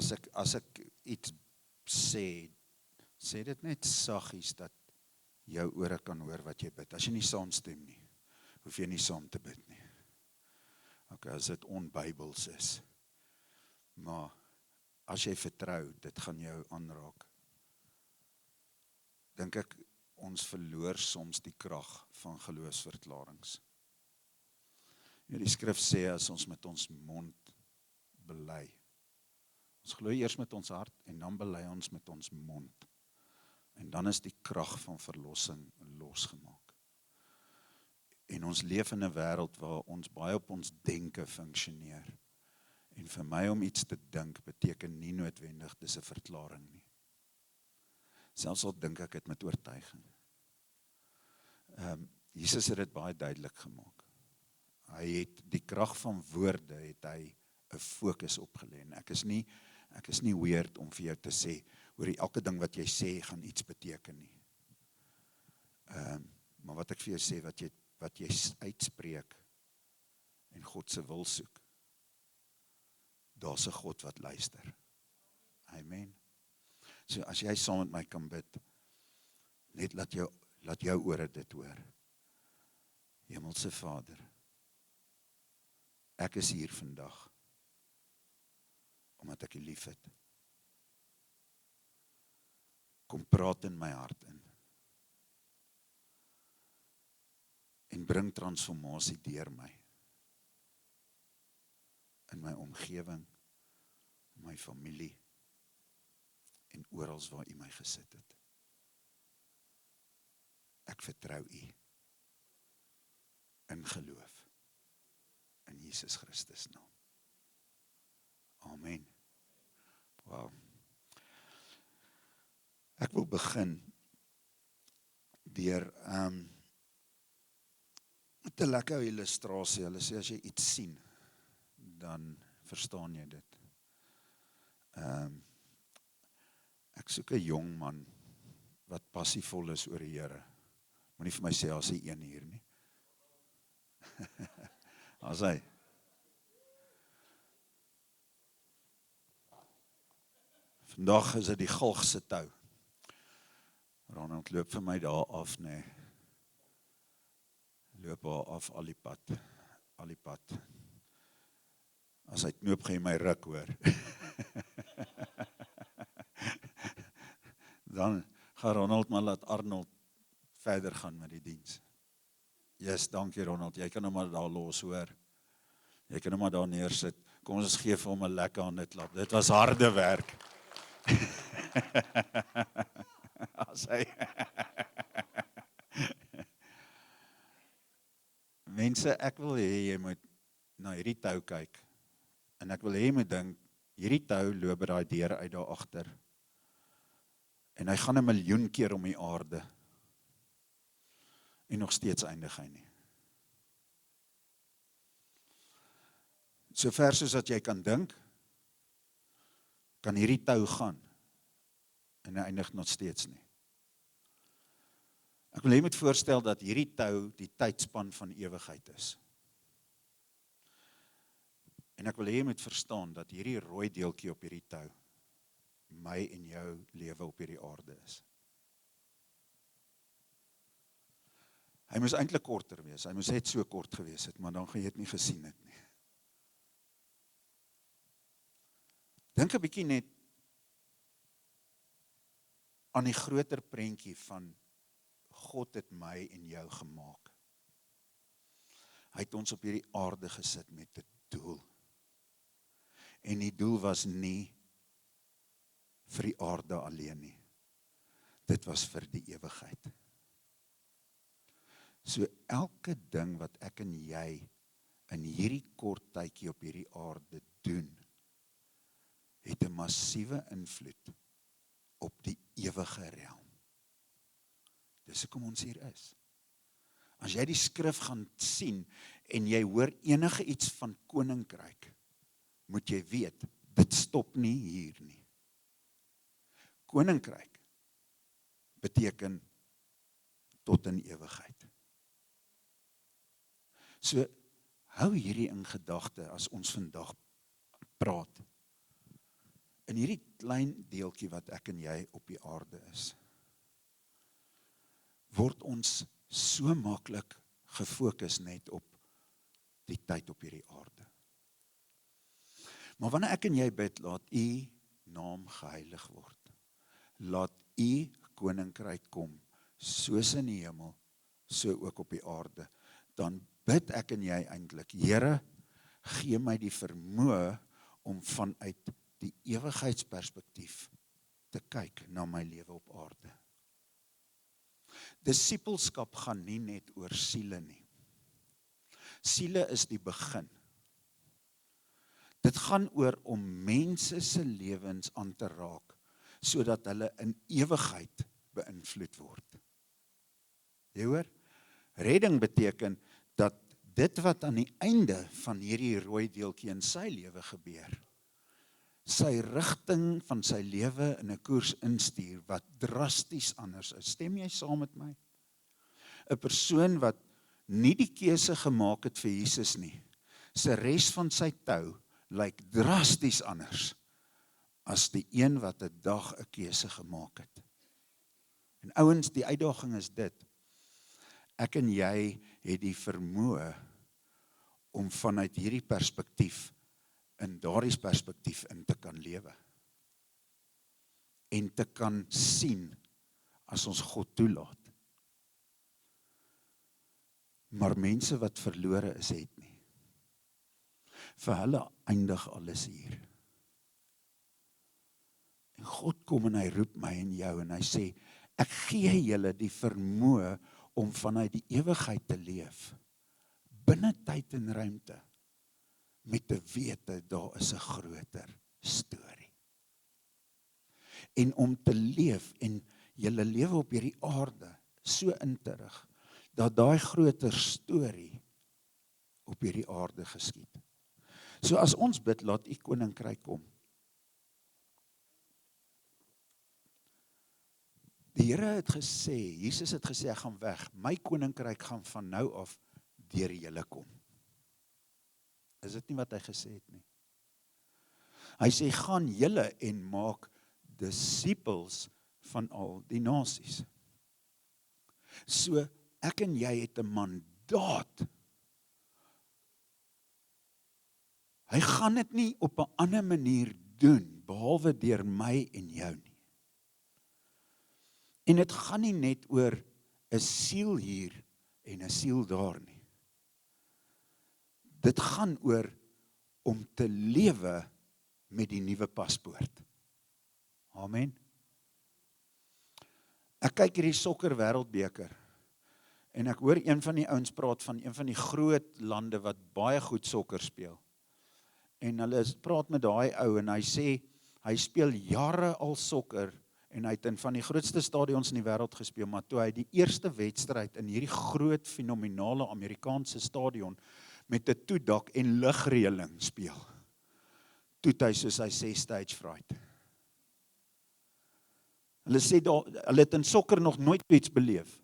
as ek iets sê dit net saggies dat jou ore kan hoor wat jy bid. As jy nie saamstem nie, hoef jy nie saam te bid nie. Okay, as dit onbybels is. Maar as jy vertrou, dit gaan jou aanraak. Dink ek, ons verloor soms die krag van geloofsverklarings. Die skrif sê, as ons met ons mond bely. Ons glo eers met ons hart, en dan bely ons met ons mond. En dan is die krag van verlossing losgemaak. En ons leef in 'n wêreld waar ons baie op ons denke funksioneer. En vir my om iets te dink, beteken nie noodwendig dis 'n verklaring nie. Selfs al dink ek het met oortuiging. Jesus het dit baie duidelik gemaak. Hy het die krag van woorde, het hy 'n fokus opgelê. En ek is nie weird om vir jou te sê, oor elke ding wat jy sê, gaan iets beteken nie. Maar wat ek vir jou sê, wat jy uitspreek, en God se wil soek, daar's 'n God wat luister. Amen. So as jy saam met my kan bid, net laat jou ore dit hoor. Hemelse Vader, ek is hier vandag, omdat ek U lief het. Kom praat in my hart in. En bring transformasie deur my. In my omgewing, my familie, en oral waar U my gesit het. Ek vertrou U. In geloof. In Jesus Christus naam. Amen. Wow. Ek wil begin deur met 'n lekker illustrasie. Hulle sê as jy iets sien, dan verstaan jy dit. Ek soek 'n jong man wat passievol is oor die Here. Moenie vir my sê as hy een hier nie. As hy. Vandag is dit die Galgse tou. Ronald loop vir my daar af, nee. Loop daar af al die pad. As hy knoop, gaan jy my ruk, hoor. Dan gaan Ronald maar laat Arnold verder gaan met die diens. Yes, dankie Ronald, jy kan hom maar daar los, hoor. Jy kan hom maar daar neersit. Kom ons gee vir hom 'n lekker handeklap. Dit was harde werk. As hy. Mense, ek wil hê jy moet na hierdie tou kyk. En ek wil hê jy moet dink, hierdie tou loop by daai deur uit daar agter. En hy gaan 1 miljoen keer om die aarde. En nog steeds eindig hy nie. So ver soos dat jy kan dink, kan hierdie tou gaan. En hy eindig nog steeds nie. Ek wil hê jy moet voorstel dat hierdie tou die tydspan van ewigheid is. En ek wil hê jy moet verstaan dat hierdie rooi deeltjie op hierdie tou my en jou lewe op hierdie aarde is. Hy moes eintlik korter wees, hy moes net so kort gewees het, maar dan gaan jy dit nie gesien het nie. Dink 'n bietjie net aan die groter prentjie van God het my en jou gemaak. Hy het ons op hierdie aarde gesit met 'n doel. En die doel was nie vir die aarde alleen nie. Dit was vir die ewigheid. So elke ding wat ek en jy in hierdie kort tydjie op hierdie aarde doen, het 'n massiewe invloed op die ewige realm. Dis hoekom ons hier is. As jy die skrif gaan sien en jy hoor enige iets van koninkryk, moet jy weet, dit stop nie hier nie. Koninkryk beteken tot in ewigheid. So, hou hierdie in gedagte as ons vandag praat. in hierdie klein deeltjie wat ek en jy op die aarde is, word ons so maklik gefokus net op die tyd op hierdie aarde. Maar wanneer ek en jy bid, laat U naam geheilig word. Laat U koninkryk kom, soos in die hemel, so ook op die aarde. Dan bid ek en jy eintlik, Here, gee my die vermoë om vanuit die ewigheidsperspektief te kyk na my lewe op aarde. Disippelskap gaan nie net oor siele nie. Siele is die begin. Dit gaan oor om mense se lewens aan te raak, sodat hulle in ewigheid beïnvloed word. Jy hoor? Redding beteken dat dit wat aan die einde van hierdie rooi deeltjie in sy lewe gebeur, sy rigting van sy lewe in 'n koers instuur wat drasties anders is. Stem jy saam met my? 'n Persoon wat nie die keuse gemaak het vir Jesus nie, sy res van sy tou lyk drasties anders as die een wat 'n dag 'n keuse gemaak het. En ouens, die uitdaging is dit. Ek en jy het die vermoë om vanuit hierdie perspektief, in daardie perspektief in te kan lewe. En te kan sien as ons God toelaat. Maar mense wat verlore is, het nie. Vir hulle eindig alles hier. En God kom en hy roep my en jou en hy sê, ek gee julle die vermoë om vanuit die ewigheid te leef, binne tyd en ruimte, met te wete, daar is 'n groter storie. En om te leef en julle lewe op hierdie aarde so in te rig, dat daai groter storie op hierdie aarde geskied. So as ons bid, laat U koninkryk kom. Die Here het gesê, Jesus het gesê, ek gaan weg, my koninkryk gaan van nou af deur julle kom. Is dit nie wat hy gesê het nie? Hy sê, gaan julle en maak disippels van al die nasies. So, ek en jy het 'n mandaat. Hy gaan dit nie op 'n ander manier doen, behalwe deur my en jou nie. En dit gaan nie net oor 'n siel hier en 'n siel daar nie. Dit gaan oor om te lewe met die nuwe paspoort. Amen. Ek kyk hierdie sokker wêreldbeker en ek hoor een van die ouens praat van een van die groot lande wat baie goed sokker speel. En hulle praat met daai ou en hy sê, hy speel jare al sokker en hy het in van die grootste stadions in die wêreld gespeel, maar toe hy die eerste wedstryd in hierdie groot fenominale Amerikaanse stadion met 'n toedak en ligreëling speel, toe hy soos hy sê stage fright. Hulle sê hulle het in sokker nog nooit iets beleef,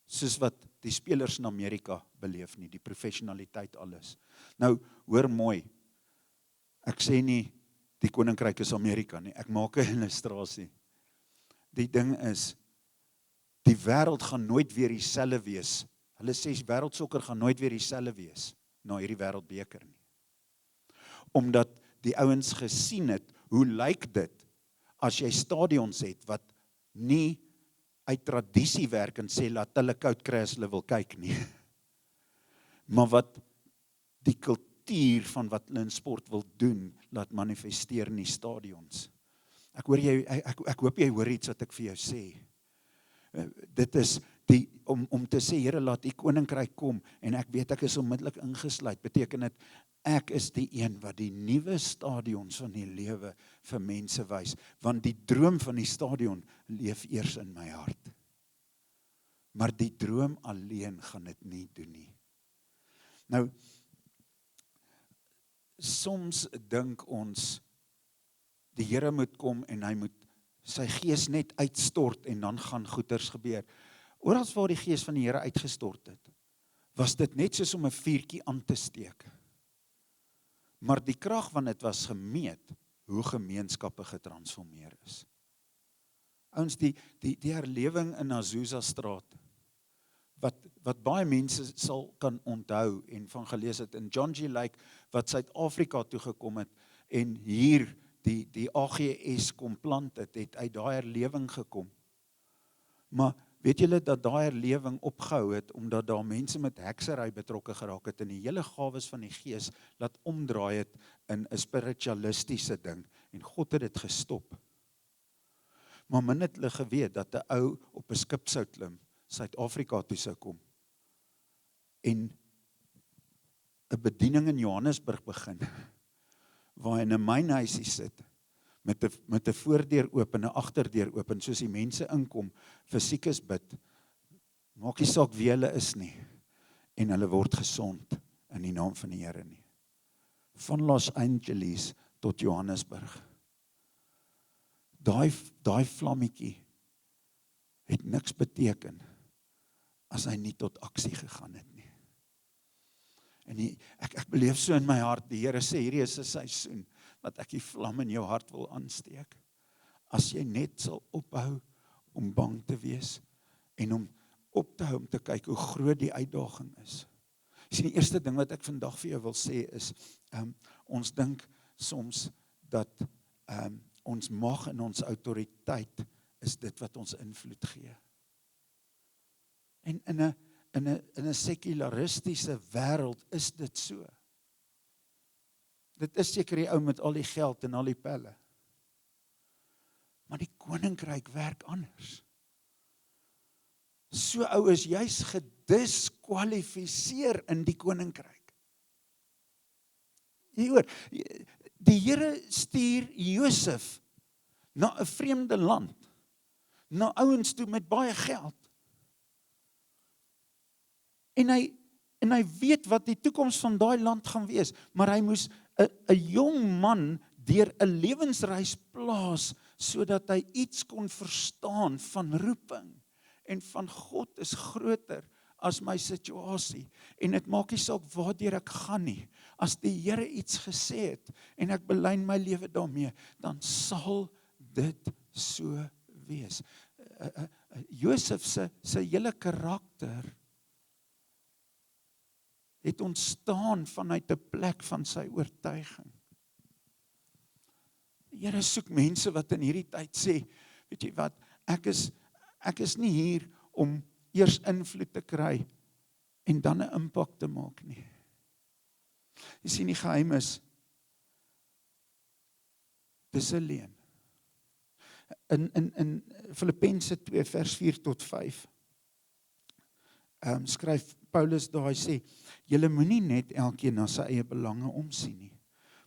soos wat die spelers in Amerika beleef nie, die professionaliteit alles. Nou, hoor mooi, ek sê nie, die koninkryk is Amerika nie, ek maak 'n illustrasie. Die ding is, die wêreld gaan nooit weer dieselfde wees. Hulle sê wêreldsokker gaan nooit weer dieselfde wees na hierdie wêreldbeker nie. Omdat die ouens gesien het, hoe lyk dit as jy stadions het wat nie uit tradisie werk en sê laat hulle koud kry as hulle wil kyk nie. Maar wat die kultuur van wat hulle in sport wil doen, laat manifesteer in die stadions. Ek hoop jy hoor iets wat ek vir jou sê. Dit is om te sê, Here, laat U koninkryk kom, en ek weet ek is onmiddellik ingesluit, beteken dit, ek is die een wat die nuwe stadions van die lewe vir mense wys, want die droom van die stadion leef eers in my hart. Maar die droom alleen gaan dit nie doen nie. Nou, soms dink ons, die Here moet kom en hy moet sy gees net uitstort en dan gaan goeders gebeur. Oral waar die gees van die Here uitgestort het, was dit net soos om 'n vuurtjie aan te steek. Maar die krag van dit was gemeet hoe gemeenskappe getransformeer is. Ouens, die herlewing in Azusa Straat, wat baie mense sal kan onthou en van gelees het in John G. Lake, wat Suid-Afrika toe gekom het, en hier die AGS kom plant het uit daai herlewing gekom. Maar weet julle dat daai herlewing opgehou het, omdat daar mense met heksery betrokke geraak het, en die hele gawes van die Gees laat omdraai het in 'n spiritualistiese ding, en God het dit gestop. Maar min het hulle geweet dat 'n ou op 'n skip sou klim, Suid-Afrika toe sou kom, en 'n bediening in Johannesburg begin, waar hy in 'n mynhuisie sit, met 'n voordeur oop en 'n agterdeur oop, en soos die mense inkom, vir siekes bid, maak nie saak wie hulle is nie, en hulle word gesond in die naam van die Here nie. Van Los Angeles tot Johannesburg. Daai vlammetjie het niks beteken as hy nie tot aksie gegaan het nie. En ek beleef so in my hart, die Here sê, hierdie is 'n seisoen wat ek die vlam in jou hart wil aansteek. As jy net sal ophou om bang te wees en om op te hou om te kyk hoe groot die uitdaging is. Jy sien, die eerste ding wat ek vandag vir jou wil sê is, ons dink soms dat ons mag en ons autoriteit is dit wat ons invloed gee. En in 'n sekularistiese wêreld is dit so. Dit is seker die ou met al die geld en al die pelle. Maar die koninkryk werk anders. So ou is juis gediskwalifiseer in die koninkryk. Jy hoor, die Here stuur Josef na 'n vreemde land, na ouens toe met baie geld. En hy weet wat die toekoms van daai land gaan wees, maar hy moes 'n jong man deur 'n lewensreis plaas, sodat hy iets kon verstaan van roeping, en van God is groter as my situasie, en dit maak nie saak waardeur ek gaan nie. As die Here iets gesê het, en ek belyn my lewe daarmee, dan sal dit so wees. Josef se hele karakter het ontstaan vanuit 'n plek van sy oortuiging. Die Here soek mense wat in hierdie tyd sê, weet jy wat, ek is nie hier om eers invloed te kry en dan 'n impak te maak nie. Jy sien, die geheim is, dis 'n leuen. In Filippense 2 vers 4 tot 5 skryf Paulus daar, hy sê, julle moenie net elkeen na sy eie belange omsien nie,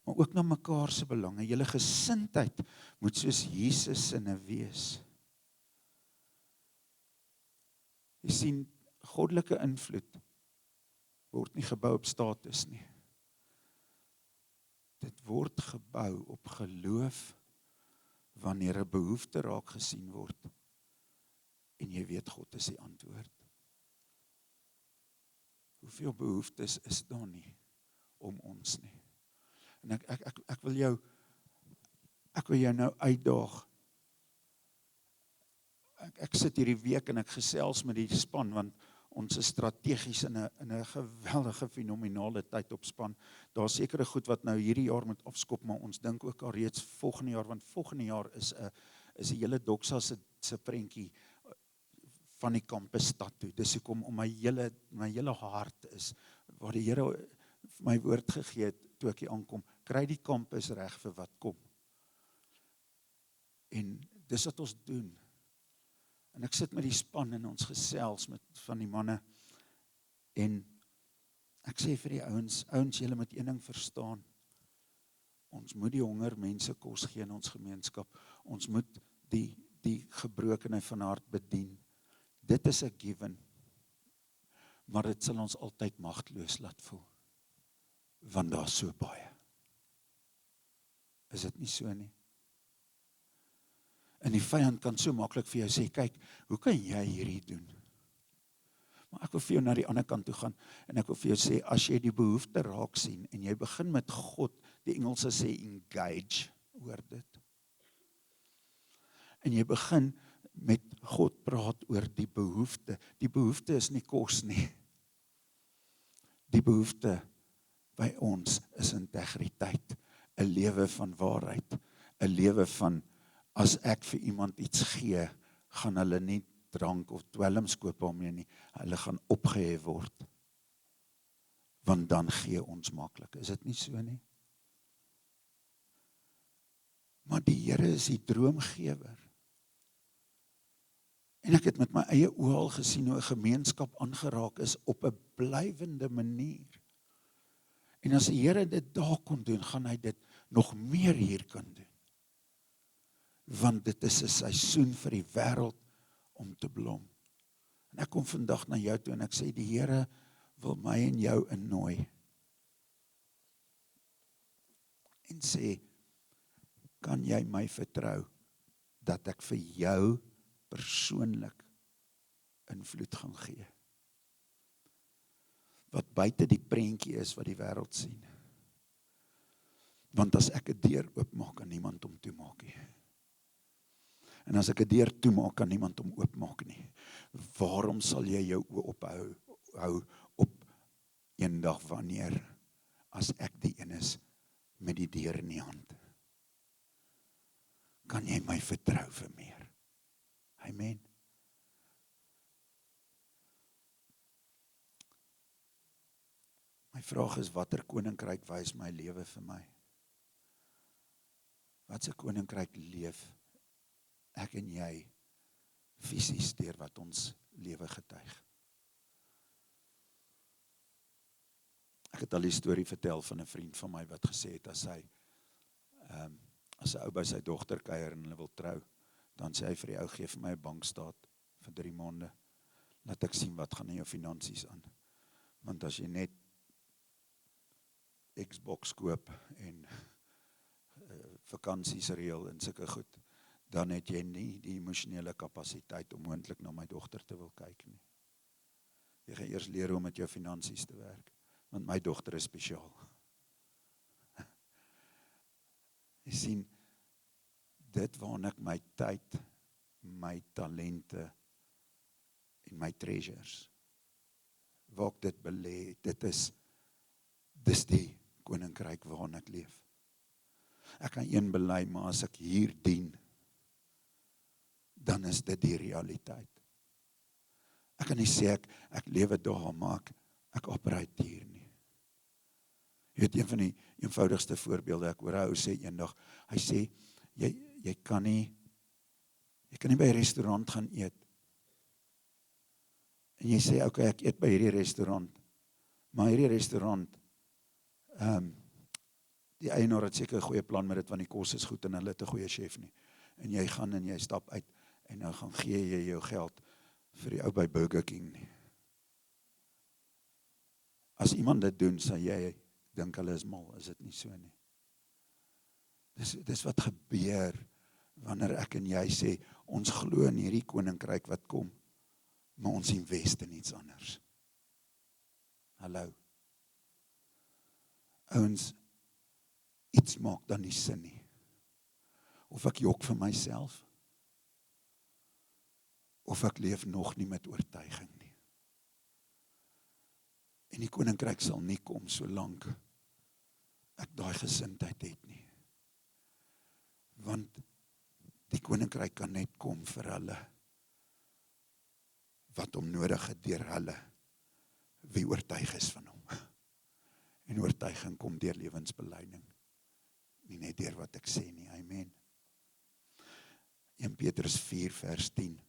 maar ook na mekaar se belange. Julle gesindheid moet soos Jesus sinne wees. Jy sien, goddelike invloed word nie gebou op status nie. Dit word gebou op geloof, wanneer 'n behoefte raak gesien word, en jy weet God is die antwoord. Hoeveel behoeftes is daar nie om ons nie? En ek wil jou nou uitdaag. Ek sit hierdie week en ek gesels met die span, want ons is strategies in 'n geweldige fenominale tyd op span. Daar's sekere goed wat nou hierdie jaar moet afskop, maar ons dink ook al reeds volgende jaar, want volgende jaar is 'n hele Doxa se prentjie van die kampusstad toe. Dis hoekom om my hele hart is, waar die Here my woord gegee het, toe ek hier aankom, kry die kampus reg vir wat kom. En dis wat ons doen. En ek sit met die span en ons gesels met van die manne, en ek sê vir die ouens, julle moet een ding verstaan, ons moet die honger mense kos gee in ons gemeenskap, ons moet die gebrokenheid van hart bedien. Dit is 'n given, maar dit sal ons altyd magteloos laat voel, want daar's so baie. Is dit nie so nie? En die vyand kan so maklik vir jou sê, kyk, hoe kan jy hierdie doen? Maar ek wil vir jou na die ander kant toe gaan, en ek wil vir jou sê, as jy die behoefte raak sien, en jy begin met God, die Engelse sê engage, oor dit. En jy begin met God praat oor die behoefte. Die behoefte is nie kos nie. Die behoefte by ons is integriteit, 'n lewe van waarheid, 'n lewe van, as ek vir iemand iets gee, gaan hulle nie drank of dwelms koop daarmee nie, hulle gaan opgehef word, want dan gee ons maklik, is dit nie so nie? Maar die Here is die droomgewer. En ek het met my eie oë al gesien hoe 'n gemeenskap aangeraak is op 'n blywende manier. En as die Here dit daar kon doen, gaan hy dit nog meer hier kan doen. Want dit is 'n seisoen vir die wêreld om te blom. En ek kom vandag na jou toe en ek sê, die Here wil my en jou innooi. En sê, kan jy my vertrou dat ek vir jou persoonlik invloed gaan gee? Wat buite die prentjie is wat die wêreld sien. Want as ek 'n deur oopmaak, kan niemand hom toemaak nie. En as ek 'n deur toemaak, kan niemand hom oopmaak nie. Waarom sal jy jou oë ophou op eendag wanneer, as ek die een is met die deur in die hand? Kan jy my vertrou vir meer? Amen. My vraag is, watter koninkryk wys my lewe vir my? Wat 'n koninkryk leef ek en jy fisies deur wat ons lewe getuig? Ek het al die storie vertel van 'n vriend van my wat gesê het, as hy as 'n ou by sy dogter kuier en hulle wil trou, dan sê hy vir die ou, gee vir my 'n bankstaat vir 3 maande, laat ek sien wat gaan in jou finansies aan. Want as jy net Xbox koop en vakansies reël en sulke goed, dan het jy nie die emosionele kapasiteit om moontlik na my dogter te wil kyk nie. Jy gaan eers leer hoe om met jou finansies te werk, want my dogter is spesiaal. Jy sien, dit waarin ek my tyd, my talente en my treasures, waar ek dit belê, dis die koninkryk waarin ek leef. Ek kan een bely, maar as ek hier dien, dan is dit die realiteit. Ek kan nie sê ek lewe daar, maar ek operate hier nie. Jy weet, een van die eenvoudigste voorbeelde, ek hoor 'n ou sê eendag, hy sê, jy kan nie by 'n restaurant gaan eet. En jy sê, okay, ek eet by hierdie restaurant, maar hierdie restaurant, die eienaar het seker 'n goeie plan met dit, want die kos is goed en hulle het 'n goeie chef nie. En jy gaan en jy stap uit, en nou gaan gee jy jou geld vir die ou by Burger King nie. As iemand dit doen, sal jy dink hulle is mal, is dit nie so nie. Dis wat gebeur, wanneer ek en jy sê, ons glo in hierdie koninkryk wat kom, maar ons invest in iets anders. Hallo. Ouens, iets maak dan nie sin nie. Of ek jok vir myself, of ek leef nog nie met oortuiging nie. En die koninkryk sal nie kom solank ek daai gesindheid het nie. Want die koninkryk kan net kom vir hulle wat hom nodig het deur hulle wie oortuig is van hom. En oortuiging kom deur lewensbelydening, nie net deur wat ek sê nie. Amen. 1 Petrus 4 vers 10.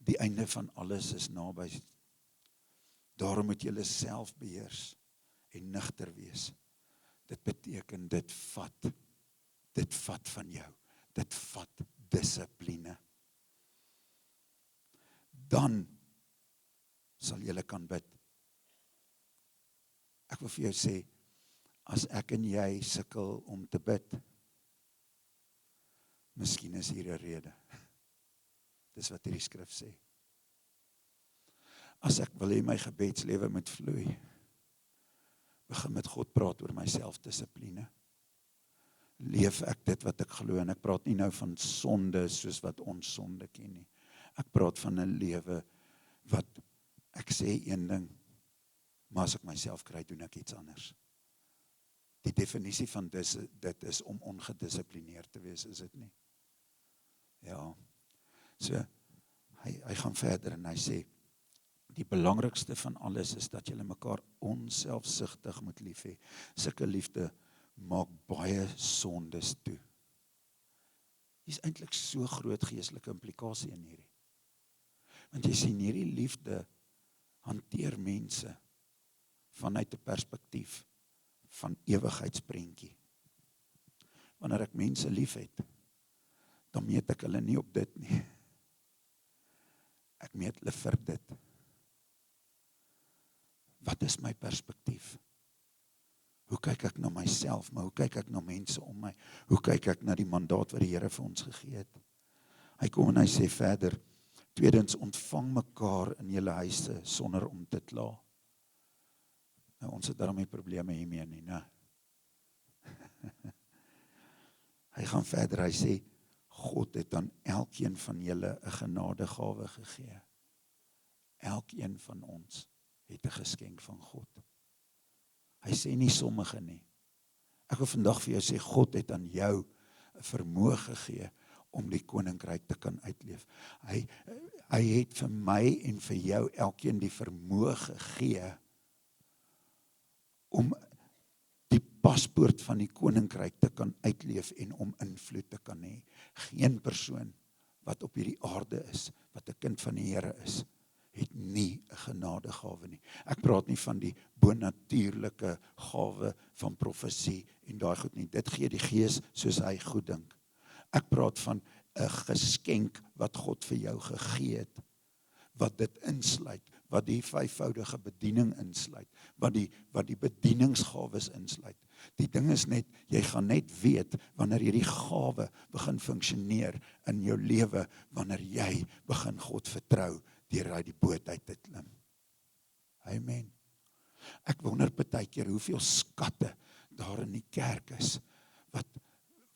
Die einde van alles is naby. Daarom moet julle self beheers en nugter wees. Dit beteken, dit vat van jou. Dit vat dissipline. Dan sal julle kan bid. Ek wil vir jou sê, as ek en jy sukkel om te bid, miskien is hier 'n rede. Dis wat hierdie skrif sê. As ek wil hê my gebedslewe moet vloei, begin met God praat oor my selfdissipline. Leef ek dit wat ek glo, en ek praat nie nou van sonde soos wat ons sonde ken nie. Ek praat van 'n lewe wat ek sê een ding, maar as ek myself kry, doen ek iets anders. Die definisie van dit is om ongedissiplineerd te wees, is dit nie? Ja, so, hy gaan verder en hy sê, die belangrikste van alles is dat julle mekaar onselfsugtig moet lief hê. Sulke liefde maak baie sondes toe. Hier is eintlik so groot geestelike implikasie in hierdie. Want jy sien, hierdie liefde hanteer mense vanuit 'n perspektief van ewigheidsprentjie. Wanneer ek mense lief het, dan meet ek hulle nie op dit nie. Ek meet hulle vir dit. Wat is my perspektief? Hoe kyk ek na myself, maar hoe kyk ek na mense om my? Hoe kyk ek na die mandaat wat die Here vir ons gegee het? Hy kom en hy sê verder, tweedens, ontvang mekaar in julle huise sonder om te kla. Nou, ons het daarmee probleme hiermee nie, né? Hy gaan verder, hy sê, God het aan elkeen van julle 'n genadegawe gegee. Elkeen van ons het 'n geskenk van God. Hy sê nie sommige nie. Ek wil vandag vir jou sê, God het aan jou 'n vermoë gegee om die koninkryk te kan uitleef. Hy het vir my en vir jou elkeen die vermoë gegee om die paspoort van die koninkryk te kan uitleef en om invloed te kan hê. Geen persoon wat op hierdie aarde is, wat 'n kind van die Here is, het nie 'n genadegawe nie. Ek praat nie van die bonatuurlike gawe van profesie en daai goed nie. Dit gee die Gees soos hy goed dink. Ek praat van 'n geskenk wat God vir jou gegee het, wat dit insluit, wat die vyfvoudige bediening insluit, wat die bedieningsgawes insluit. Die ding is net, jy gaan net weet wanneer hierdie gawe begin funksioneer in jou lewe, wanneer jy begin God vertrou deur uit die boot uit te klim. Amen. Ek wonder partykeer hoeveel skatte daar in die kerk is,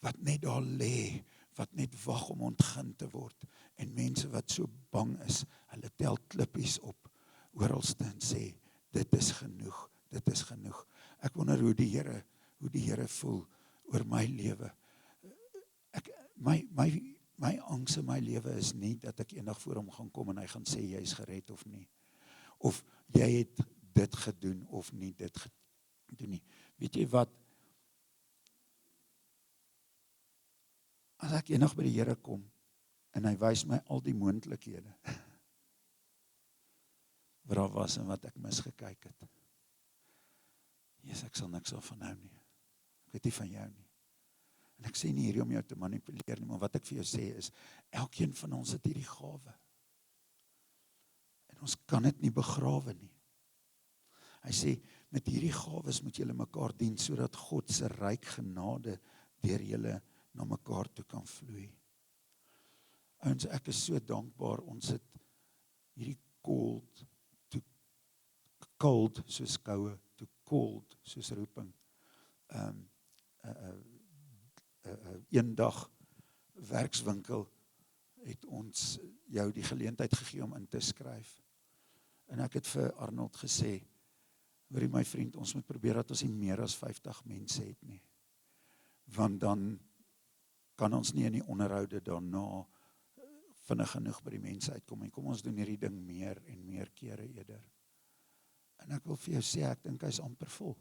wat net daar lê, wat net wag om ontgin te word, en mense wat so bang is, hulle tel klippies op, oralste en sê, dit is genoeg, dit is genoeg. Ek wonder hoe die Here voel oor my lewe. My angs in my lewe is nie dat ek eendag voor hom gaan kom en hy gaan sê jy is gered of nie. Of jy het dit gedoen of nie dit gedoen nie. Weet jy wat? As ek eendag by die Here kom en hy wys my al die moontlikhede wat daar was en wat ek misgekyk het. Jesus, ek sal niks van hou nie. Ek weet nie van jou nie. En ek sê nie hierdie om jou te manipuleer nie, maar wat ek vir jou sê is, elkeen van ons het hierdie gawe. En ons kan dit nie begrawe nie. Hy sê, met hierdie gawes moet julle mekaar dien, sodat God se ryk genade deur julle na mekaar toe kan vloei. Ouens, ek is so dankbaar, ons het hierdie cold soos koue, to cold soos roeping. Eendag werkswinkel het ons jou die geleentheid gegee om in te skryf. En ek het vir Arnold gesê, hoorie my vriend, ons moet probeer dat ons nie meer as 50 mense het nie. Want dan kan ons nie in die onderhoude daarna vinnig genoeg by die mense uitkom. En kom ons doen hierdie ding meer en meer kere eerder. En ek wil vir jou sê, ek dink hy is amper vol.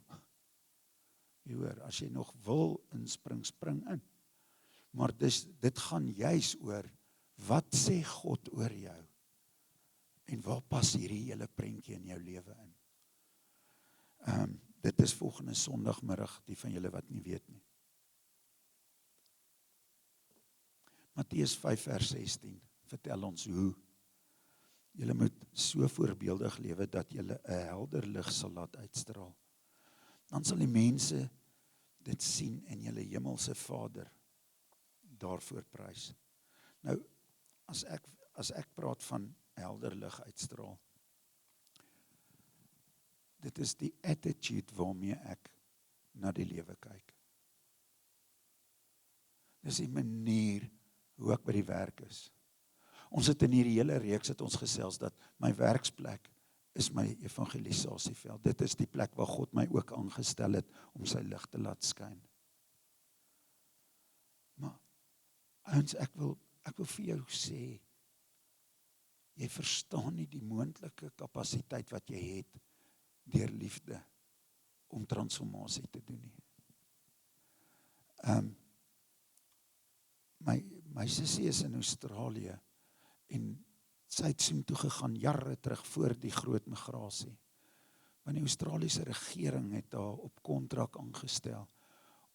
Jy hoor, as jy nog wil inspring, spring in. Maar dit gaan juis oor, wat sê God oor jou? En waar pas hierdie hele prentjie in jou lewe in? Dit is volgende Sondagmiddag, die van julle wat nie weet nie. Matteus 5 vers 16 vertel ons hoe julle moet so voorbeeldig lewe dat julle 'n helder lig sal laat uitstraal. Dan sal die mense dit sien en julle hemelse Vader daarvoor prys. Nou, as ek praat van helder lig uitstraal, Dit is die attitude waarmee ek na die lewe kyk. Dis die manier hoe ek by die werk is. Ons het in hierdie hele reeks het ons gesels dat my werksplek is my evangelisasieveld. Dit is die plek waar God my ook aangestel het om sy lig te laat skyn. Maar ouens, ek wil vir jou sê, jy verstaan nie die moontlike kapasiteit wat jy het deur liefde om transformasie te doen nie. My sussie is in Australië en sy het soheen toe gegaan jare terug voor die groot migrasie. Want die Australiese regering het haar op kontrak aangestel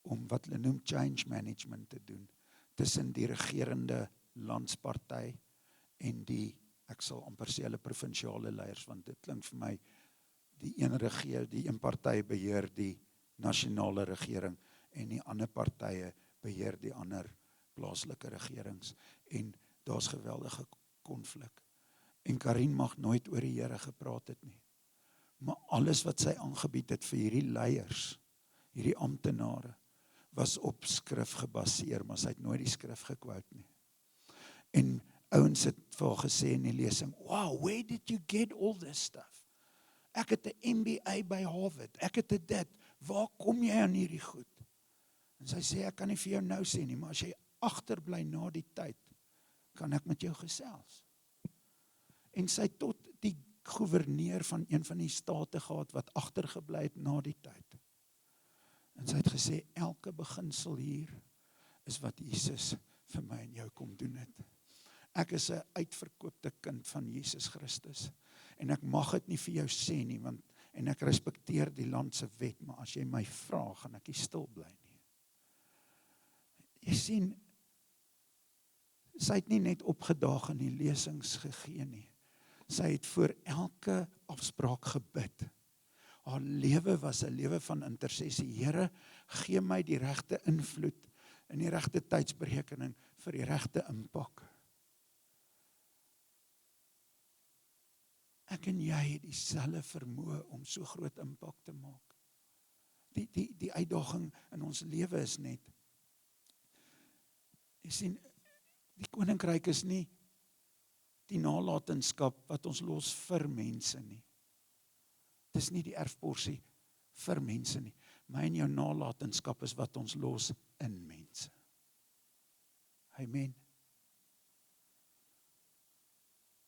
om wat hulle noem change management te doen tussen die regerende landsparty en die, ek sal amper sê hulle provinsiale leiers, want dit klink vir my die een party beheer die nasionale regering en die ander partye beheer die ander plaaslike regerings en daar's geweldige konflik. En Karin mag nooit oor die Here gepraat het nie. Maar alles wat sy aangebied het vir hierdie leiers, hierdie amptenare, was op skrif gebaseer, maar sy het nooit die skrif gekwout nie. En ouens het vir haar gesê in die lesing, wow, where did you get all this stuff? Ek het 'n MBA by Harvard, ek het dit, waar kom jy aan hierdie goed? En sy sê, ek kan nie vir jou nou sê nie, maar as jy agterbly na die tyd, kan ek met jou gesels. En sy het tot die gouverneur van een van die state gehad, wat agtergebly het na die tyd. En sy het gesê, elke beginsel hier, is wat Jesus vir my en jou kom doen het. Ek is 'n uitverkoopte kind van Jesus Christus. En ek mag dit nie vir jou sê nie, en ek respekteer die land se wet, maar as jy my vra, gaan ek nie stil bly nie. Jy sien, sy het nie net opgedaag in die lesings gegee nie. Sy het voor elke afspraak gebid. Haar lewe was 'n lewe van intersessie. Here, gee my die regte invloed en die regte tydsberekening vir die regte impak. Ek en jy het dieselfde vermoë om so groot impak te maak. Die uitdaging in ons lewe is net, jy sien, die koninkryk is nie die nalatenskap wat ons los vir mense nie. Dit is nie die erfporsie vir mense nie. My en jou nalatenskap is wat ons los in mense. Amen.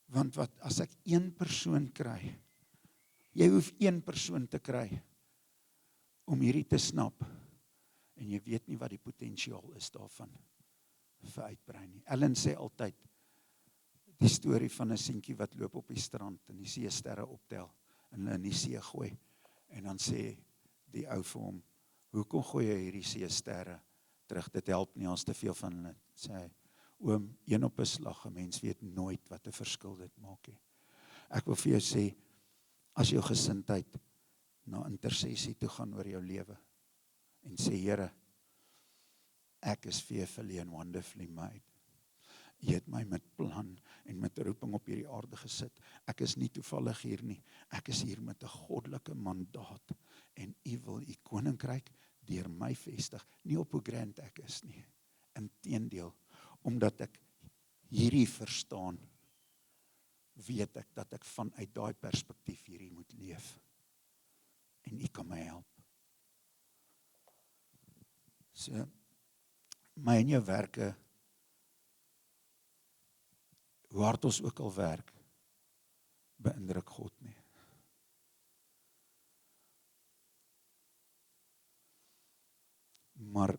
Want wat as ek een persoon kry, jy hoef een persoon te kry om hierdie te snap, en jy weet nie wat die potensiaal is daarvan vir uitbrei nie. Ellen sê altyd die storie van 'n seentjie wat loop op die strand en die seesterre optel en hulle in die see gooi. En dan sê die ou vir hom, hoekom gooi jy hierdie seesterre terug? Dit help nie, ons te veel van hulle. Sê hy, oom, een op 'n slag, 'n mens weet nooit wat 'n verskil dit maak nie. Ek wil vir jou sê, as jou gesindheid na intersessie toe gaan oor jou lewe en sê, Here, ek is fearfully and wonderfully made. Jy het my met plan en met roeping op hierdie aarde gesit. Ek is nie toevallig hier nie. Ek is hier met 'n goddelike mandaat en U wil U koninkryk deur my vestig. Nie op hoe grand ek is nie. Inteendeel, omdat ek hierdie verstaan, weet ek dat ek vanuit daai perspektief hierdie moet leef. En U kan my help. So, my en jou werke, hoe hard ons ook al werk, beïndruk God nie. Maar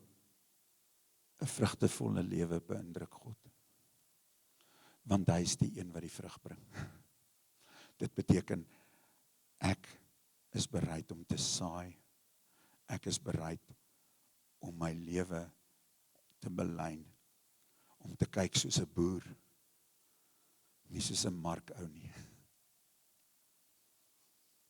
'n vrugtevolle lewe beïndruk God. Want hy is die een wat die vrug bring. Dit beteken, ek is bereid om te saai. Ek is bereid om my lewe te belyn, om te kyk soos 'n boer, nie soos 'n markou nie.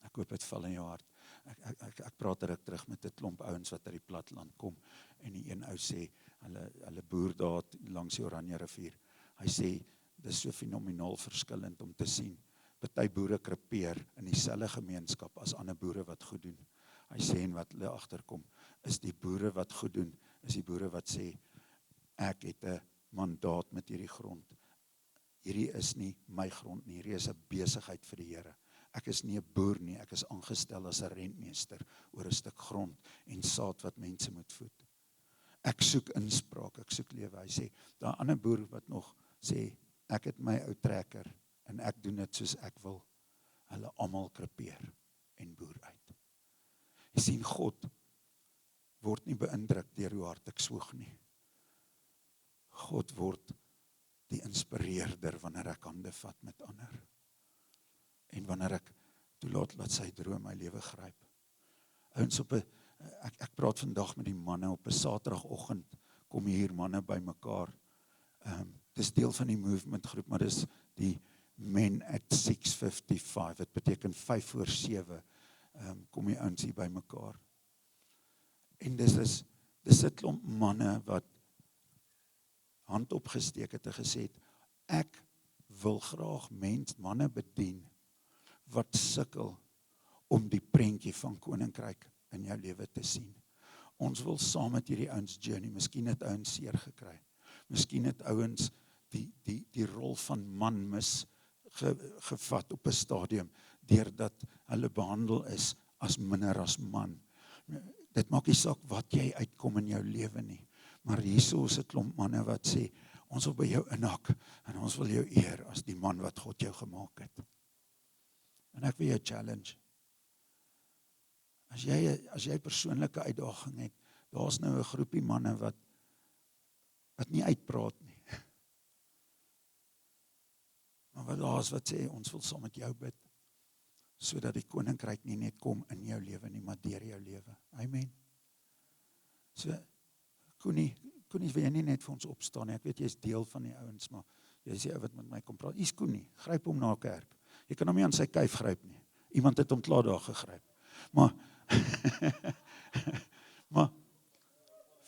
Ek hoop dit val in jou hart. Ek praat terug met 'n klomp ouens wat uit die platteland kom, en die een ou sê, hulle boer daar langs die Oranje rivier, hy sê, dis so fenomenaal verskillend om te sien, party boere krepeer in dieselfde gemeenskap as ander boere wat goed doen. Hy sê en wat hulle agterkom, is die boere wat goed doen, is die boere wat sê, ek het 'n mandaat met hierdie grond. Hierdie is nie my grond nie, hierdie is 'n besigheid vir die Here. Ek is nie 'n boer nie, ek is aangestel as 'n rentmeester oor 'n stuk grond en saad wat mense moet voed. Ek soek inspraak, ek soek lewe. Hy sê, daar ander boer wat nog sê, ek het my ou trekker en ek doen dit soos ek wil. Hulle almal krepeer en boer uit. Jy sien, God word nie beïndruk deur hoe hard ek swoeg nie. God word die inspireerder wanneer ek hande vat met ander. En wanneer ek toelaat dat sy droom my lewe gryp. Ouens, ek praat vandag met die manne op 'n Saterdagoggend, kom hier manne bymekaar. Dis deel van die movement groep, maar dis die Men at 6:55, dit beteken 6:55, kom die ouens hier bymekaar. En dis 'n klomp manne wat hand opgesteek het en gesê het, ek wil graag manne bedien wat sukkel om die prentjie van koninkryk in jou lewe te sien. Ons wil saam met hierdie ouens journey, miskien het ouens seer gekry, miskien het ouens die rol van man gevat op 'n stadium, deurdat hulle behandel is as minder as man. Dit maak nie saak wat jy uitkom in jou lewe nie, maar hierso is 'n klomp manne wat sê, ons wil by jou inhak, en ons wil jou eer as die man wat God jou gemaak het. En ek wil jou challenge. As jy persoonlike uitdaging het, daar's nou 'n groepie manne wat nie uitpraat nie. Maar wat daar is wat sê, ons wil saam met jou bid, sodat die koninkryk nie net kom in jou lewe nie, maar deur jou lewe. Amen. So, Koenie, wil jy nie net vir ons opstaan nie? Ek weet jy is deel van die ouens, maar jy is die ou wat met my kom praat. Hier's Koenie, gryp hom na 'n kerk. Jy kan hom nie aan sy kuif gryp nie. Iemand het hom klaar daar gegryp. Maar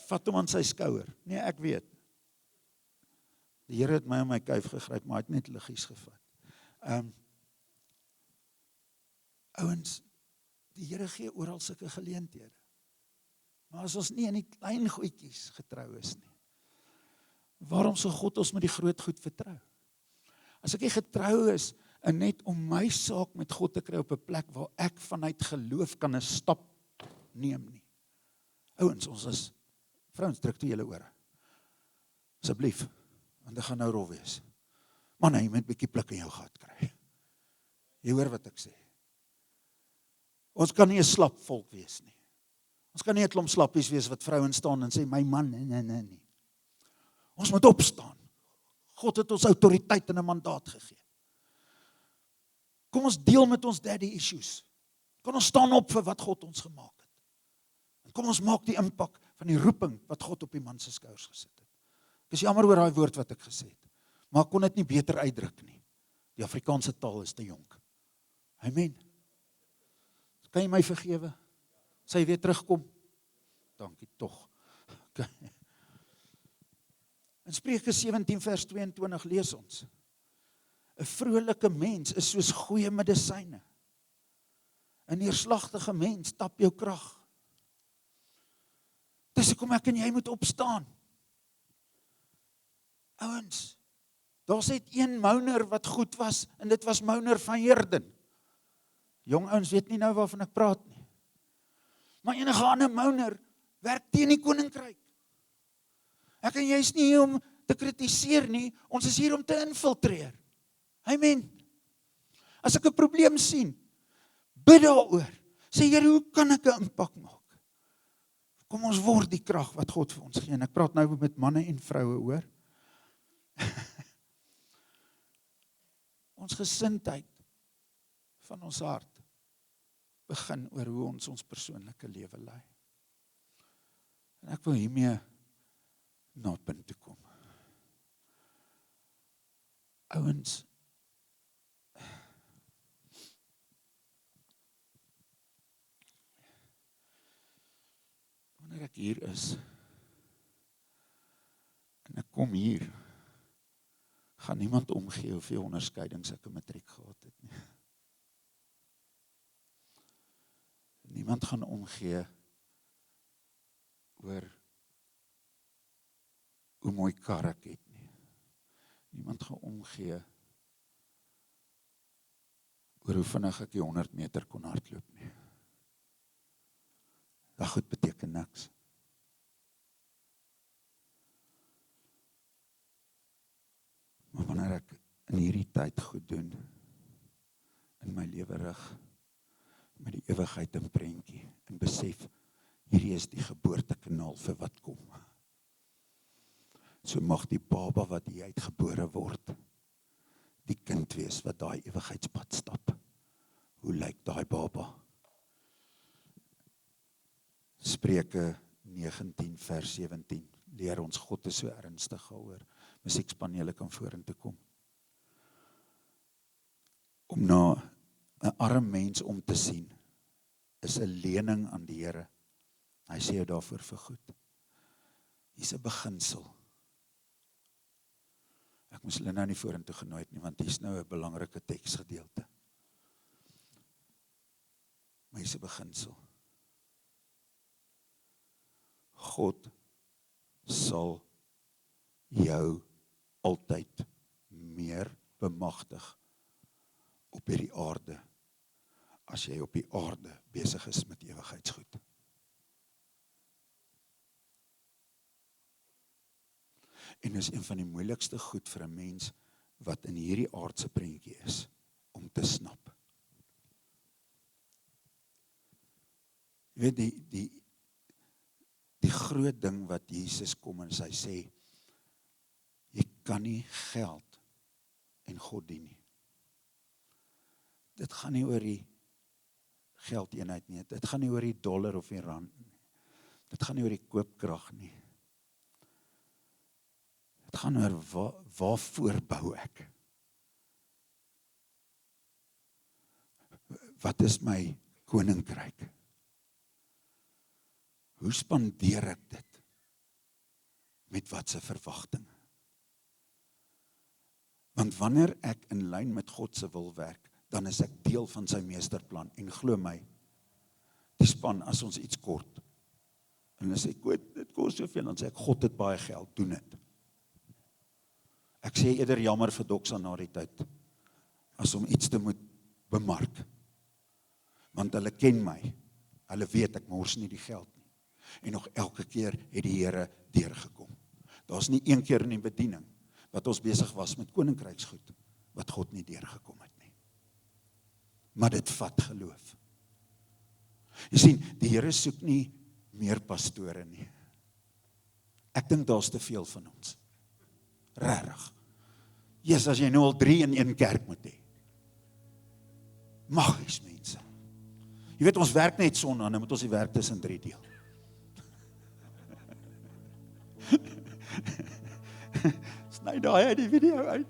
vat hom aan sy skouer. Nee, ek weet. Die Here het my aan my kuif gegryp, maar hy het net liggies gevat. Ouens, die Here gee oral sulke geleenthede. Maar as ons nie in die klein goedjies getrou is nie, waarom sal God ons met die groot goed vertrou? As ek nie getrou is en net om my saak met God te kry op 'n plek waar ek vanuit geloof kan 'n stap neem nie. Ouens, ons is vrouens, druk toe julle ore. Asseblief, want dit gaan nou rof wees. Man, jy moet 'n bietjie pluk in jou gat kry. Jy hoor wat ek sê. Ons kan nie 'n slap volk wees nie. Ons kan nie 'n klomp slappies wees wat vrouens staan en sê, my man, nee. Ons moet opstaan. God het ons autoriteit en 'n mandaat gegee. Kom ons deel met ons daddy issues. Kom ons staan op vir wat God ons gemaak het. En kom ons maak die impak van die roeping wat God op die man se skouers gesit het. Ek is jammer oor daai woord wat ek gesê het, maar ek kon dit nie beter uitdruk nie. Die Afrikaanse taal is te jonk. Amen. Kan jy my vergewe? Sal jy weer terugkom? Dankie tog. Okay. In Spreuke 17 vers 22 lees ons: 'n vrolike mens is soos goeie medisyne. 'n neerslagtige mens tap jou krag. Dis hoekom ek en jy moet opstaan. Ouens, daar's net een mouner wat goed was, en dit was Mouner van Heerden. Jong ouens weet nie nou waarvan ek praat nie. Maar enige ander mouner werk teen die koninkryk. Ek en jy is nie hier om te kritiseer nie, ons is hier om te infiltreer. Amen. As ek 'n probleem sien, bid daaroor. Sê, Here, hoe kan ek 'n impak maak? Kom ons word die krag wat God vir ons gee. En ek praat nou met manne en vroue, hoor. Ons gesindheid van ons hart begin oor hoe ons persoonlike lewe lei. En ek wil hiermee na 'n punt toe kom. Ouens, wanneer ek hier is en ek kom hier, Gaan niemand omgee hoeveel onderskeidings ek in matriek gehad het nie. Niemand gaan omgee oor hoe mooi kar ek het nie. Niemand gaan omgee oor hoe vinnig ek die 100 meter kon hardloop nie. Dat goed beteken niks. Maar wanneer ek in hierdie tyd goed doen, in my lewe rig, met die ewigheid in prentjie, en besef, hierdie is die geboortekanaal vir wat kom. So mag die baba wat hier uitgebore word, die kind wees wat daai ewigheidspad stap. Hoe lyk daai baba? Spreuke 19 vers 17, leer ons God is so ernstig daaroor. Musiekspanele kan vorentoe kom. Om na 'n arm mens om te sien, is 'n lening aan die Here. Hy sê jou daarvoor vergoed. Hier's 'n beginsel. Ek moes hulle nou nie vorentoe genooi het nie, want hier's nou 'n belangrike teksgedeelte. Maar hier's 'n beginsel. God sal jou altyd meer bemagtig op hierdie aarde, as jy op die aarde besig is met ewigheidsgoed. En dis een van die moeilikste goed vir 'n mens wat in hierdie aardse prentjie is, om te snap. Jy weet, die groot ding wat Jesus kom en hy sê, jy kan nie geld en God dien nie. Dit gaan nie oor die geldeenheid nie, dit gaan nie oor die dollar of die rand nie, dit gaan nie oor die koopkrag nie. Dit gaan oor waarvoor bou ek? Wat is my koninkryk? Hoe spandeer ek dit? Met watse verwagting? Want wanneer ek in lyn met God se wil werk, dan is ek deel van sy meesterplan. En glo my, die span, as ons iets kort, en hulle sê, dit kos soveel, dan sê ek, God het baie geld, doen dit. Ek sê eerder jammer vir Doxa na die tyd, as om iets te moet bemark. Want hulle ken my, hulle weet ek mors nie die geld nie. En nog elke keer het die Here deurgekom. Daar's nie een keer in die bediening, wat ons besig was met koninkryksgoed, wat God nie deurgekom het nie. Maar dit vat geloof. Jy sien, die Here soek nie meer pastore nie. Ek dink daar's te veel van ons. Regtig. Jesus, as jy nou al 3 in 1 kerk moet hê. Magies mense. Jy weet, ons werk net Sondag, nou moet ons die werk tussen 3 deel. Sny daai uit die video uit.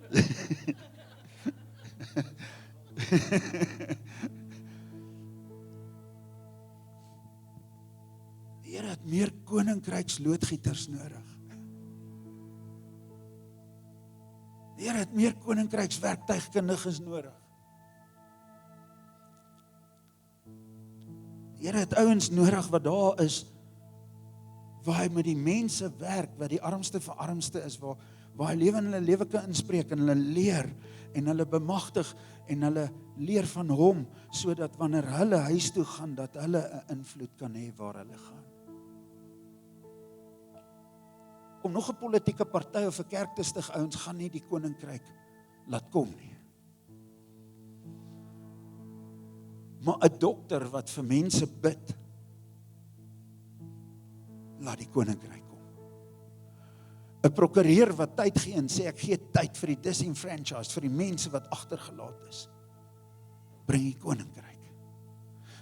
Die Here het meer koninkryksloodgieters nodig. Die Here het meer koninkrykswerktuigkundiges nodig. Die Here het ouens nodig wat daar is, waar hy met die mense werk, wat die armste vir armste is, waar hy lewe in hulle lewe kan inspreek, en hulle leer, en hulle bemagtig, en hulle leer van hom, sodat wanneer hulle huis toe gaan, dat hulle 'n invloed kan hê waar hulle gaan. Om nog 'n politieke party of 'n kerk te stig, ouens, gaan nie die koninkryk laat kom nie. Maar 'n dokter wat vir mense bid, laat die koninkryk kom. 'n Prokureur wat tyd gee en sê, ek gee tyd vir die disenfranchised, vir die mense wat agtergelaat is, bring die koninkryk.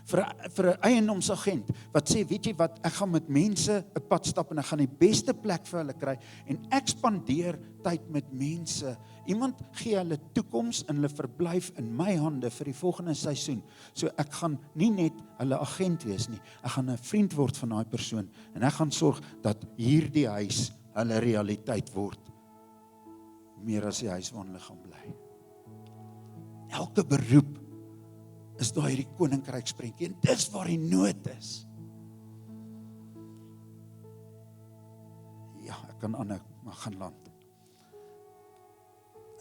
Vir 'n eiendomsagent, wat sê, weet jy wat, ek gaan met mense 'n pad stap, en ek gaan die beste plek vir hulle kry, en ek spandeer tyd met mense. Iemand gee hulle toekoms, en hulle verblyf in my hande vir die volgende seisoen. So ek gaan nie net hulle agent wees nie, ek gaan 'n vriend word van daai persoon, en ek gaan sorg dat hierdie huis hulle realiteit word. meer as die huis waarin hulle gaan bly. Elke beroep is daar hierdie koninkryksprentjie, en dis waar die nood is. Ja, ek kan aanhou, maar gaan land.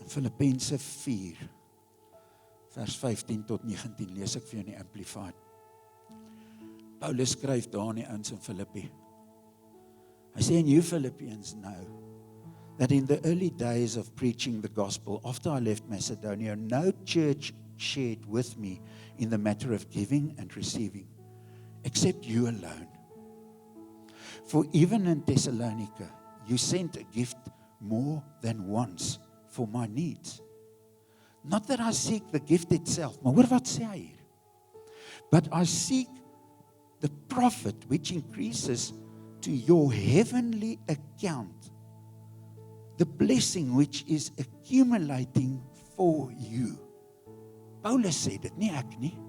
In Filippense 4, vers 15 tot 19, lees ek vir jou in die Amplified. Paulus skryf daar aan die ouens in Filippi. Hy sê, and you Philippians know that in the early days of preaching the gospel, after I left Macedonia, no church shared with me in the matter of giving and receiving, except you alone. For even in Thessalonica, you sent a gift more than once for my needs. Not that I seek the gift itself, maar hoor wat sê hy hier? But I seek the profit which increases to your heavenly account, the blessing which is accumulating for you. Paulus sê dit, nie ek nie.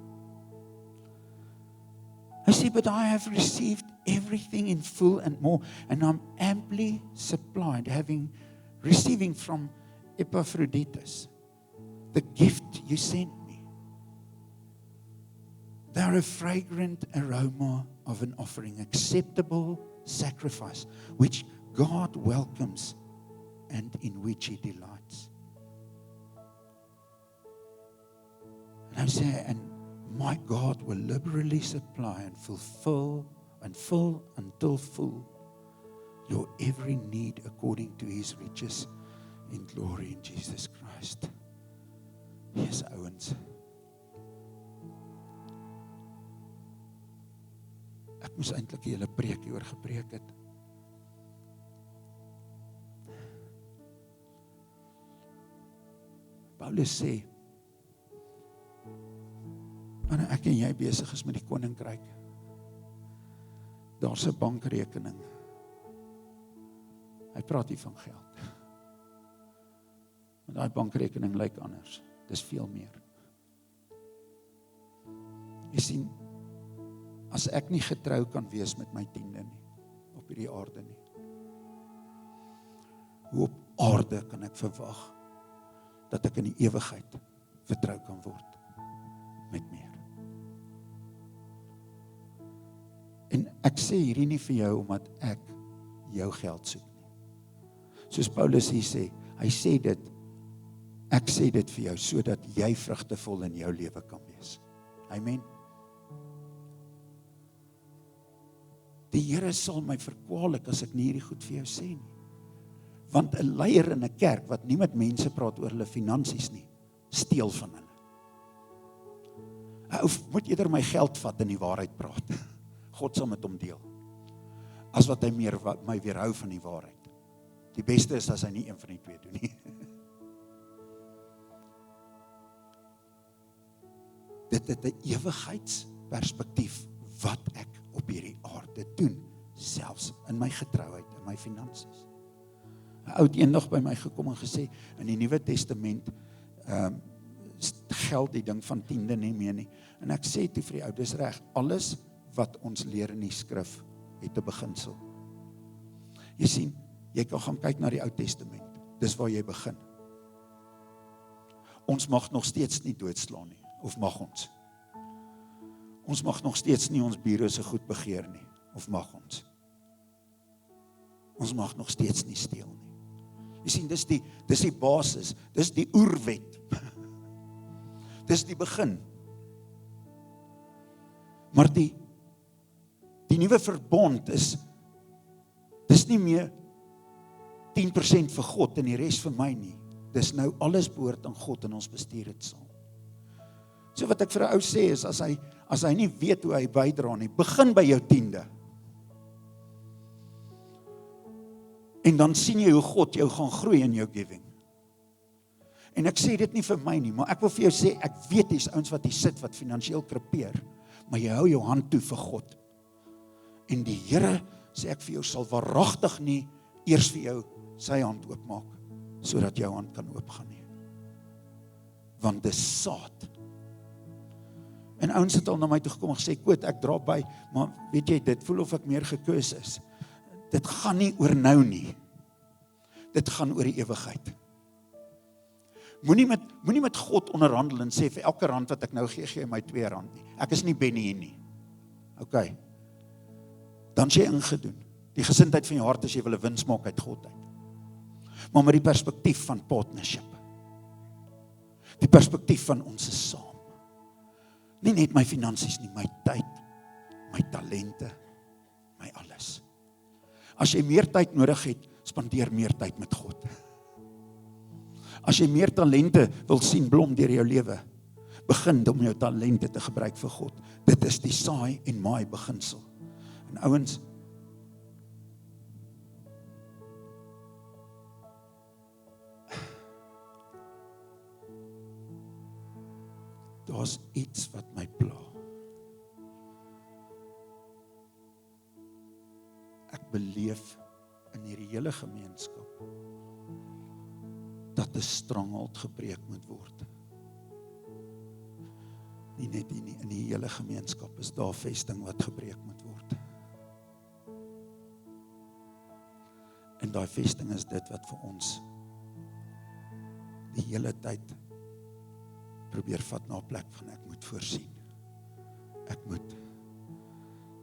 Hy sê, but I have received everything in full and more, and I'm amply supplied, receiving from Epaphroditus the gift you sent me. They are a fragrant aroma of an offering, acceptable sacrifice, which God welcomes and in which He delights. And I say, and my God will liberally supply and fulfill and fill until full your every need according to His riches in glory in Jesus Christ. Yes, ouens. Ek moes eintlik 'n hele preekie oor gepreek het. Paulus sê, wanneer ek en jy besig is met die koninkryk, daar's 'n bankrekening. Hy praat nie van geld. Maar daai bankrekening lyk anders. Dis veel meer. Jy sien, as ek nie getrou kan wees met my tiende nie, op hierdie aarde nie, hoe op aarde kan ek verwag dat ek in die ewigheid vertrou kan word met meer? En ek sê hierdie nie vir jou omdat ek jou geld soek nie. Soos Paulus hier sê, hy sê dit, ek sê dit vir jou, sodat jy vrugtevol in jou lewe kan wees. Amen. Die Here sal my verkwalik as ek nie hierdie goed vir jou sê nie. Want 'n leier in 'n kerk wat nie met mense praat oor hulle finansies nie, steel van hulle. Ou moet eerder my geld vat en die waarheid praat. God sal met hom deel. As wat hy my weerhou van die waarheid. Die beste is as hy nie een van die twee doen nie. Dit het 'n ewigheidsperspektief wat ek op hierdie aarde doen, selfs in my getrouheid, in my finansies. 'n Ou het eendag by my gekom en gesê, in die Nuwe Testament geld die ding van tiende nie meer nie. En ek sê toe vir die ou, dis reg, alles wat ons leer in die skrif het 'n beginsel. Jy sien, jy kan gaan kyk na die Ou Testament. Dis waar jy begin. Ons mag nog steeds nie doodslaan nie. Of mag ons? Ons mag nog steeds nie ons bure se goed begeer nie. Of mag ons? Ons mag nog steeds nie steel nie. Jy sien, dis die basis. Dis die oerwet. Dis die begin. Maar die nuwe verbond dis nie meer 10% vir God en die res vir my nie. Dis nou alles behoort aan God en ons bestuur dit saam. So wat ek vir 'n ou sê is, as hy nie weet hoe hy bydra nie, begin by jou tiende. En dan sien jy hoe God jou gaan groei in jou giving. En ek sê dit nie vir my nie, maar ek wil vir jou sê, ek weet hier's ouens wat hier sit, wat finansiëel krepeer, maar jy hou jou hand toe vir God. En die Here, sê ek vir jou, sal waaragtig nie eers vir jou sy hand oopmaak, sodat jou hand kan oopgaan nie. Want dis saad. En ouens het al na my toe gekom en gesê, Koot, ek dra by, maar weet jy, dit voel of ek meer gekoos is. Dit gaan nie oor nou nie. Dit gaan oor die ewigheid. Moenie met God onderhandel en sê, vir elke rand wat ek nou gee, gee my R2 nie. Ek is nie Benny hier nie. OK. Dan is jy ingedoen. Die gesindheid van jou hart is jy wil 'n wins maak uit God uit. Maar met die perspektief van partnership. Die perspektief van ons is saam. Nie net my finansies nie, my tyd, my talente, my alles. As jy meer tyd nodig het, spandeer meer tyd met God. As jy meer talente wil sien blom deur jou lewe, begin om jou talente te gebruik vir God. Dit is die saai en maai beginsel. En ouens, daar's iets wat my pla. Ek beleef in hierdie hele gemeenskap dat 'n stronghold gebreek moet word. Nie net in die hele gemeenskap is daar vesting wat gebreek moet word. En daai vesting is dit wat vir ons die hele tyd probeer vat na 'n plek van ek moet voorsien. Ek moet.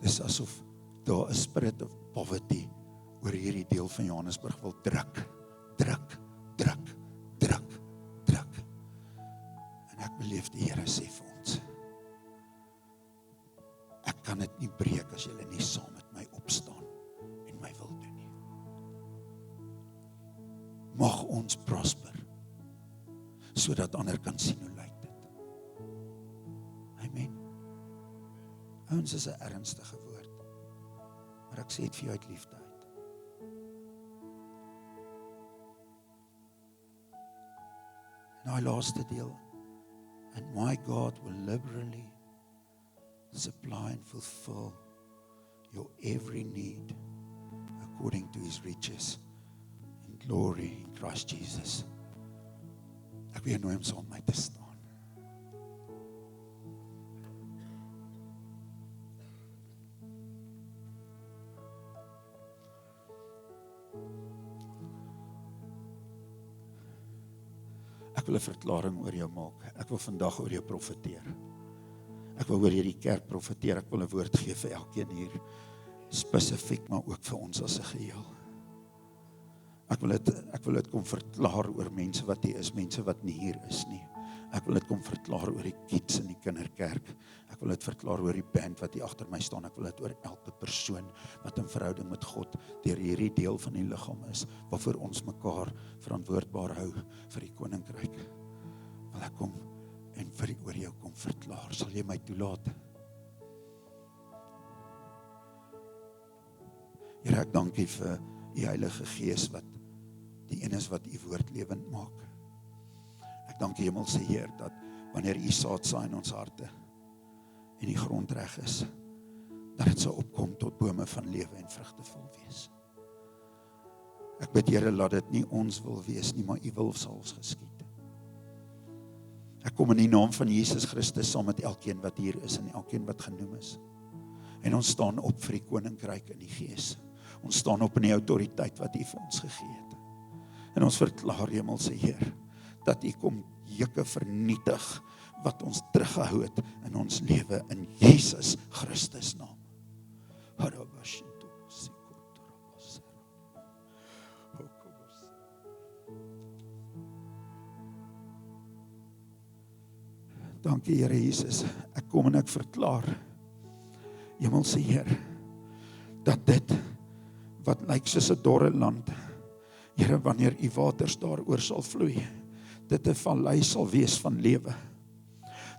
Dis asof daar 'n spirit of poverty oor hierdie deel van Johannesburg wil druk. En ek beleef die Here sê vir ons, ek kan dit nie breek as julle nie saam met my opstaan en my wil doen nie. Mag ons prosper, sodat ander kan sien hoe lyk dit. Amen. Ons is 'n ernstige woord, maar ek sê dit vir jou uit liefde uit. Nou die laaste deel. And my God will liberally supply and fulfill your every need according to his riches in glory in Christ Jesus. Ek wil nooi hom saam met my te staan. Ek wil 'n verklaring oor jou maak. Ek wil vandag oor jou profeteer. Ek wil oor hierdie kerk profeteer. Ek wil 'n woord gee vir elkeen hier, spesifiek, maar ook vir ons as 'n geheel. Ek wil dit kom verklaar oor mense wat hier is, mense wat nie hier is nie. Ek wil dit kom verklaar oor die kids in die kinderkerk. Ek wil dit verklaar oor die band wat hier agter my staan. Ek wil dit oor elke persoon wat in verhouding met God deur hierdie deel van die liggaam is, waarvoor ons mekaar verantwoordbaar hou vir die koninkryk. Wil ek kom en oor jou kom verklaar. Sal jy my toelaat? Here, ek dank U vir U Heilige Gees wat die een is wat U woord lewend maak. Ek dank U Hemelse Heer dat wanneer U saad saai in ons harte en die grond reg is, dat dit sal opkom tot bome van lewe en vrugtevol wees. Ek bid Here, laat dit nie ons wil wees nie, maar U wil sal ons geskied. Ek kom in die naam van Jesus Christus saam met elkeen wat hier is en elkeen wat genoem is. En ons staan op vir die koninkryk in die Gees. Ons staan op in die autoriteit wat U vir ons gegee het. En ons verklaar, Hemelse Heer, dat U kom juke vernietig wat ons teruggehou het in ons lewe in Jesus Christus naam. Dankie Here Jesus, ek kom en ek verklaar, Hemelse Heer, dat dit wat lyk soos 'n dorre land, Here, wanneer U waters daaroor sal vloei, dit 'n vallei sal wees van lewe.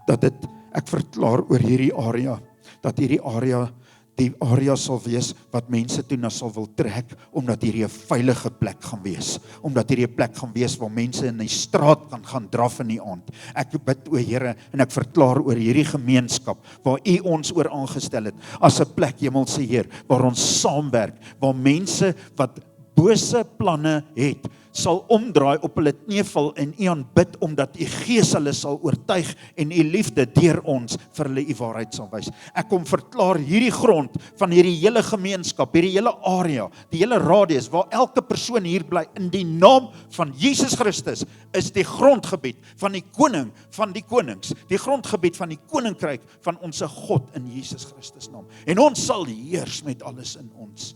Dat dit, ek verklaar oor hierdie area, dat hierdie area die area sal wees wat mense toe na sal wil trek, omdat hierdie 'n veilige plek gaan wees, omdat hierdie 'n plek gaan wees waar mense in die straat kan gaan draf in die aand. Ek bid o Here en ek verklaar oor hierdie gemeenskap waar U ons oor aangestel het, as 'n plek, Hemelse Heer, waar ons saamwerk, waar mense wat bose planne het, sal omdraai, op hulle kneeval en U aanbid, omdat U Gees hulle sal oortuig en U liefde deur ons vir hulle U waarheid sal wys. Ek kom verklaar hierdie grond van hierdie hele gemeenskap, hierdie hele area, die hele radius waar elke persoon hier bly, in die naam van Jesus Christus, is die grondgebied van die koning van die konings, die grondgebied van die koninkryk van ons God in Jesus Christus naam. En ons sal heers met alles in ons,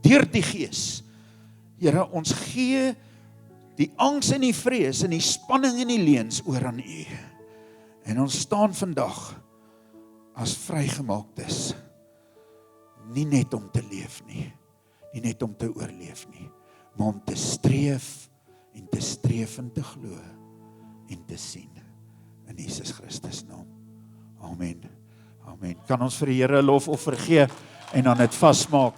deur die Gees. Here, ons gee die angs en die vrees en die spanning en die leuns oor aan U. En ons staan vandag as vrygemaaktes, nie net om te leef nie, nie net om te oorleef nie, maar om te streef en te glo en te sien in Jesus Christus naam. Amen. Amen. Kan ons vir die Here lofoffer gee en dan dit vasmaak?